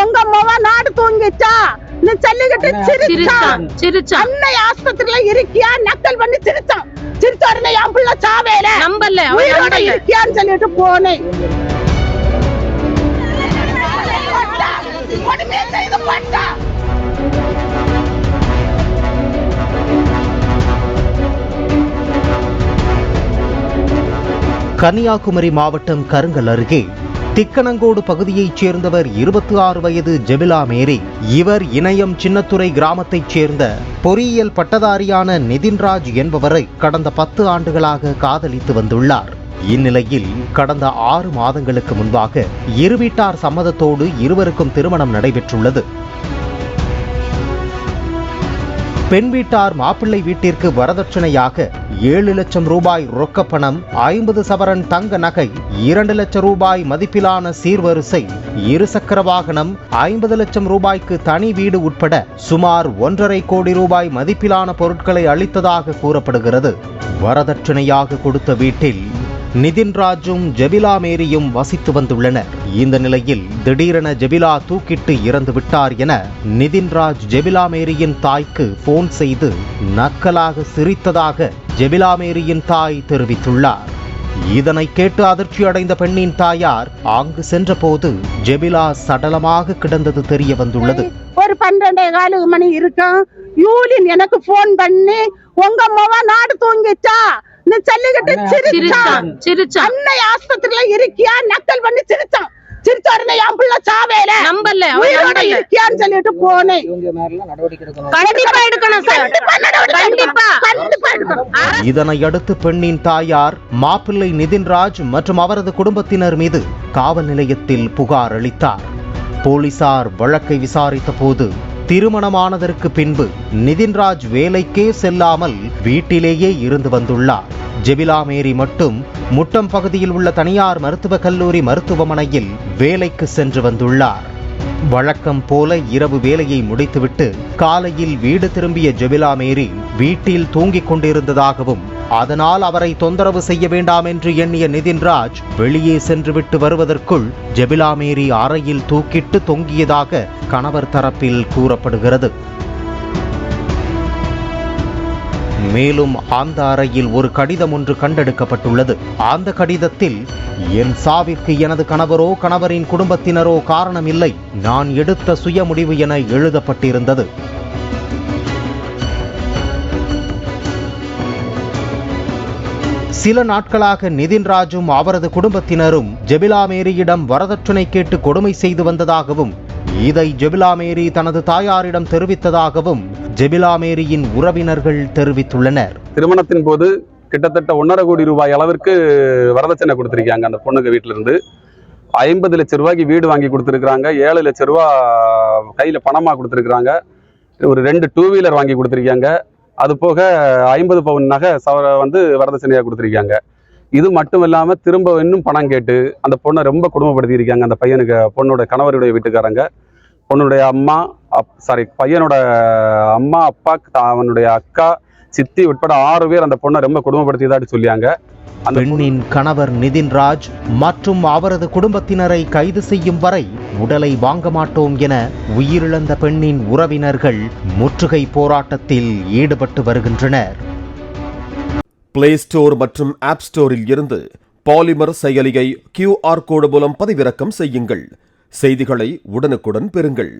உங்க அம்மாவா நாடு தூங்கிச்சா நீ சொல்லிக்கிட்டு சிரிச்சான். அன்னை ஆஸ்பத்திரியில இருக்கியா நக்கல் பண்ணி சிரிச்சான். சிரிச்ச உடனே என் பிள்ளை சாவேல நம்பல உயிரோட இருக்கியான்னு சொல்லிட்டு போனேன். கன்னியாகுமரி மாவட்டம் கருங்கல் அருகே திக்கணங்கோடு பகுதியைச் சேர்ந்தவர் 26 வயது ஜெபிலா மேரி. இவர் இணையம் சின்னத்துறை கிராமத்தைச் சேர்ந்த பொறியியல் பட்டதாரியான நிதின்ராஜ் என்பவரை கடந்த 10 ஆண்டுகளாக காதலித்து வந்துள்ளார். இந்நிலையில் கடந்த 6 மாதங்களுக்கு முன்பாக இரு வீட்டார் சம்மதத்தோடு இருவருக்கும் திருமணம் நடைபெற்றுள்ளது. பெண் வீட்டார் மாப்பிள்ளை வீட்டிற்கு வரதட்சணையாக 7 லட்சம் ரூபாய் ரொக்கப்பணம், 50 சவரன் தங்க நகை, 2 லட்சம் ரூபாய் மதிப்பிலான சீர்வரிசை, 2 சக்கர வாகனம், 50 லட்சம் ரூபாய்க்கு தனி வீடு உட்பட சுமார் 1.5 கோடி ரூபாய் மதிப்பிலான பொருட்களை அளித்ததாக கூறப்படுகிறது. வரதட்சணையாக கொடுத்த வீட்டில் நிதின்ராஜும் ஜெபிலா மேரியும் வசித்து வந்துள்ளனர். இந்த நிலையில் திடீரென ஜெபிலா தூக்கிட்டு இறந்து விட்டார் என நிதின்ராஜ் ஜெபிலா மேரியின் தாய்க்கு போன் செய்து நக்கலாக சிரித்ததாக ஜெபிலா மேரியின் தாய் தெரிவித்துள்ளார். இதனை கேட்டு அதிர்ச்சி அடைந்த பெண்ணின் தாயார் அங்கு சென்ற போது ஜெபிலா சடலமாக கிடந்தது தெரிய வந்துள்ளது. ஒரு 12:15 மணி இருக்கும். யூலின் எனக்கு போன் பண்ணி உங்க அம்மாவா நாடு தூங்கிச்சா நீ சொல்லிக்கிட்டு சிரிச்சான். அன்னை ஆஸ்பத்திரியில இருக்கியா நக்கல் பண்ணி சிரிச்சான். சிரிச்ச உடனே என் பிள்ளை சாவேல நம்பல உயிரோட இருக்கியான்னு சொல்லிட்டு போனேன். இதனை அடுத்து பெண்ணின் தாயார் மாப்பிள்ளை நிதின்ராஜ் மற்றும் அவரது குடும்பத்தினர் மீது காவல் நிலையத்தில் புகார் அளித்தார். போலீசார் வழக்கை விசாரித்த போது திருமணமானதற்கு பின்பு நிதின்ராஜ் வேலைக்கே செல்லாமல் வீட்டிலேயே இருந்து வந்துள்ளார். ஜெபிலா மேரி மட்டும் முட்டம் பகுதியில் உள்ள தனியார் மருத்துவக் கல்லூரி மருத்துவமனையில் வேலைக்கு சென்று வந்துள்ளார். வழக்கம் போல இரவு வேலையை முடித்துவிட்டு காலையில் வீடு திரும்பிய ஜெபிலா மேரி வீட்டில் தூங்கிக் கொண்டிருந்ததாகவும் அதனால் அவரை தொந்தரவு செய்ய வேண்டாம் என்று எண்ணிய நிதின்ராஜ் வெளியே சென்றுவிட்டு வருவதற்குள் ஜெபிலா மேரி அறையில் தூக்கிட்டு தொங்கியதாக கணவர் தரப்பில் கூறப்படுகிறது. மேலும் அந்த அறையில் ஒரு கடிதம் ஒன்று கண்டெடுக்கப்பட்டுள்ளது. அந்த கடிதத்தில் என் சாவிற்கு எனது கணவரோ கணவரின் குடும்பத்தினரோ காரணம் இல்லை, நான் எடுத்த சுய முடிவு என எழுதப்பட்டிருந்தது. சில நாட்களாக நிதின்ராஜும் அவரது குடும்பத்தினரும் ஜெபிலா மேரியிடம் வரதட்சணை கேட்டு கொடுமை செய்து வந்ததாகவும் இதை ஜெபிலா மேரி தனது தாயாரிடம் தெரிவித்ததாகவும் ஜெபிலா மேரியின் உறவினர்கள் தெரிவித்துள்ளனர். திருமணத்தின் போது கிட்டத்தட்ட 1.5 கோடி ரூபாய் அளவிற்கு வரதட்சணை கொடுத்திருக்காங்க. அந்த பொண்ணுக்கு வீட்டில இருந்து 50 லட்சம் ரூபாய்க்கு வீடு வாங்கி கொடுத்துருக்காங்க. 7 லட்சம் ரூபாய் கையில பணமா கொடுத்துருக்காங்க. ஒரு 2 2 வீலர் வாங்கி கொடுத்துருக்காங்க. அது போக 50 பவுன் நகை வரதட்சணையாக கொடுத்துருக்காங்க. இது மட்டும் இல்லாம திரும்ப இன்னும் பணம் கேட்டு அந்த பொண்ணை ரொம்ப கொடுமைப்படுத்தி இருக்காங்க. அந்த பையனுக்கு பொண்ணோட கணவருடைய வீட்டுக்காரங்க, பொண்ணுடைய பையனோட அம்மா, அப்பா, அவனுடைய அக்கா, சித்தி உட்பட 6 பேர் அந்த பொண்ணை ரொம்ப கொடுமைப்படுத்தியதாட்டு சொல்லியாங்க. அந்த பெண்ணின் கணவர் நிதின்ராஜ் மற்றும் அவரது குடும்பத்தினரை கைது செய்யும் வரை உடலை வாங்க மாட்டோம் என உயிரிழந்த பெண்ணின் உறவினர்கள் முற்றுகை போராட்டத்தில் ஈடுபட்டு வருகின்றனர். பிளே ஸ்டோர் மற்றும் ஆப் ஸ்டோரில் இருந்து பாலிமர் செயலியை QR கோடு மூலம் பதிவிறக்கம் செய்யுங்கள். செய்திகளை உடனுக்குடன் பெறுங்கள்.